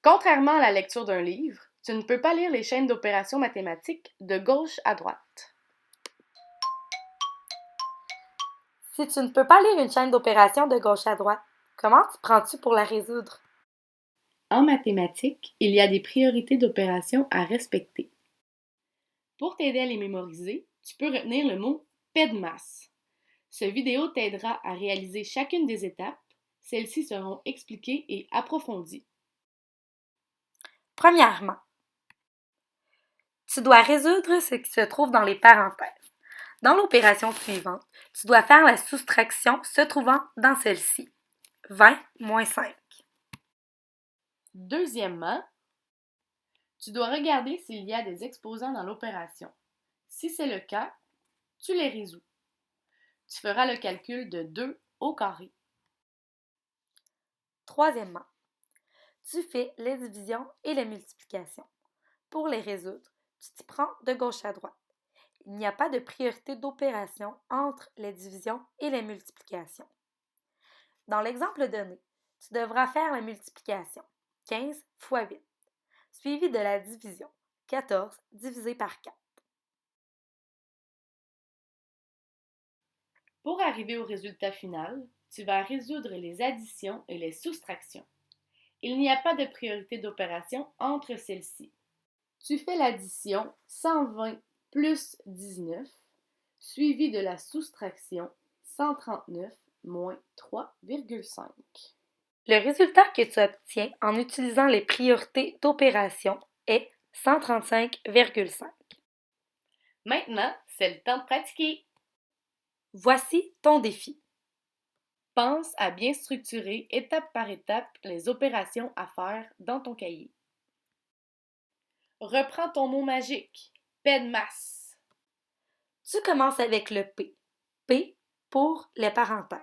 Contrairement à la lecture d'un livre, tu ne peux pas lire les chaînes d'opérations mathématiques de gauche à droite. Si tu ne peux pas lire une chaîne d'opérations de gauche à droite, comment t'y prends-tu pour la résoudre? En mathématiques, il y a des priorités d'opérations à respecter. Pour t'aider à les mémoriser, tu peux retenir le mot paix de masse. Ce vidéo t'aidera à réaliser chacune des étapes. Celles-ci seront expliquées et approfondies. Premièrement, tu dois résoudre ce qui se trouve dans les parenthèses. Dans l'opération suivante, tu dois faire la soustraction se trouvant dans celle-ci. 20 moins 5. Deuxièmement, tu dois regarder s'il y a des exposants dans l'opération. Si c'est le cas, tu les résous. Tu feras le calcul de 2 au carré. Troisièmement, tu fais les divisions et les multiplications. Pour les résoudre, tu t'y prends de gauche à droite. Il n'y a pas de priorité d'opération entre les divisions et les multiplications. Dans l'exemple donné, tu devras faire la multiplication 15 fois 8, suivi de la division 14 divisé par 4. Pour arriver au résultat final, tu vas résoudre les additions et les soustractions. Il n'y a pas de priorité d'opération entre celles-ci. Tu fais l'addition 120 plus 19, suivi de la soustraction 139 moins 3,5. Le résultat que tu obtiens en utilisant les priorités d'opération est 135,5. Maintenant, c'est le temps de pratiquer. Voici ton défi. Pense à bien structurer étape par étape les opérations à faire dans ton cahier. Reprends ton mot magique, paix de masse. Tu commences avec le P. P pour les parenthèses.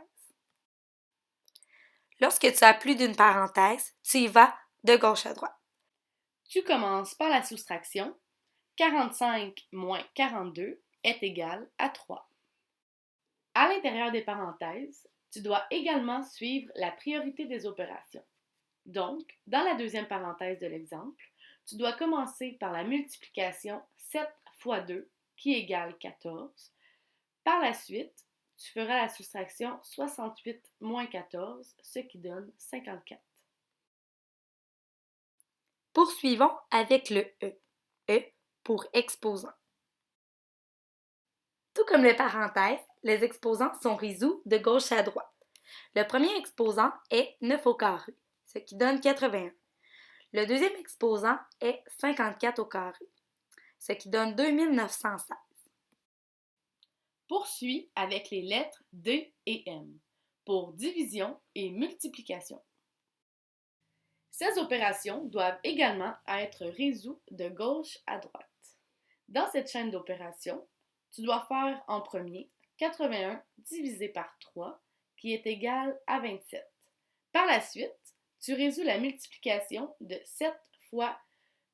Lorsque tu as plus d'une parenthèse, tu y vas de gauche à droite. Tu commences par la soustraction. 45 moins 42 est égal à 3. À l'intérieur des parenthèses, tu dois également suivre la priorité des opérations. Donc, dans la deuxième parenthèse de l'exemple, tu dois commencer par la multiplication 7 fois 2 qui égale 14. Par la suite, tu feras la soustraction 68 moins 14, ce qui donne 54. Poursuivons avec le E. E pour exposant. Tout comme les parenthèses, les exposants sont résous de gauche à droite. Le premier exposant est 9 au carré, ce qui donne 81. Le deuxième exposant est 54 au carré, ce qui donne 2916. Poursuis avec les lettres D et M pour division et multiplication. Ces opérations doivent également être résolues de gauche à droite. Dans cette chaîne d'opérations, tu dois faire en premier 81 divisé par 3 qui est égal à 27. Par la suite, tu résous la multiplication de 7 fois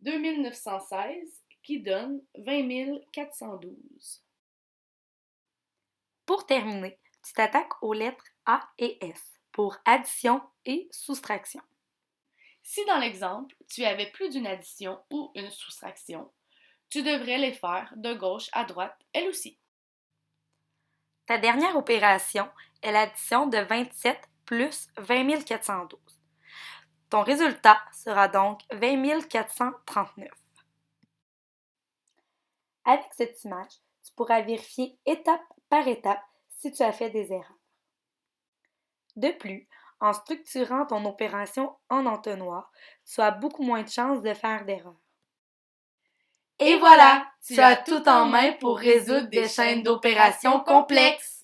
2916 qui donne 20 412. Pour terminer, tu t'attaques aux lettres A et S pour addition et soustraction. Si dans l'exemple, tu avais plus d'une addition ou une soustraction, tu devrais les faire de gauche à droite, elle aussi. Ta dernière opération est l'addition de 27 plus 20 412. Ton résultat sera donc 20 439. Avec cette image, tu pourras vérifier étape par étape si tu as fait des erreurs. De plus, en structurant ton opération en entonnoir, tu as beaucoup moins de chances de faire d'erreurs. Et voilà, tu as tout en main pour résoudre des chaînes d'opérations complexes.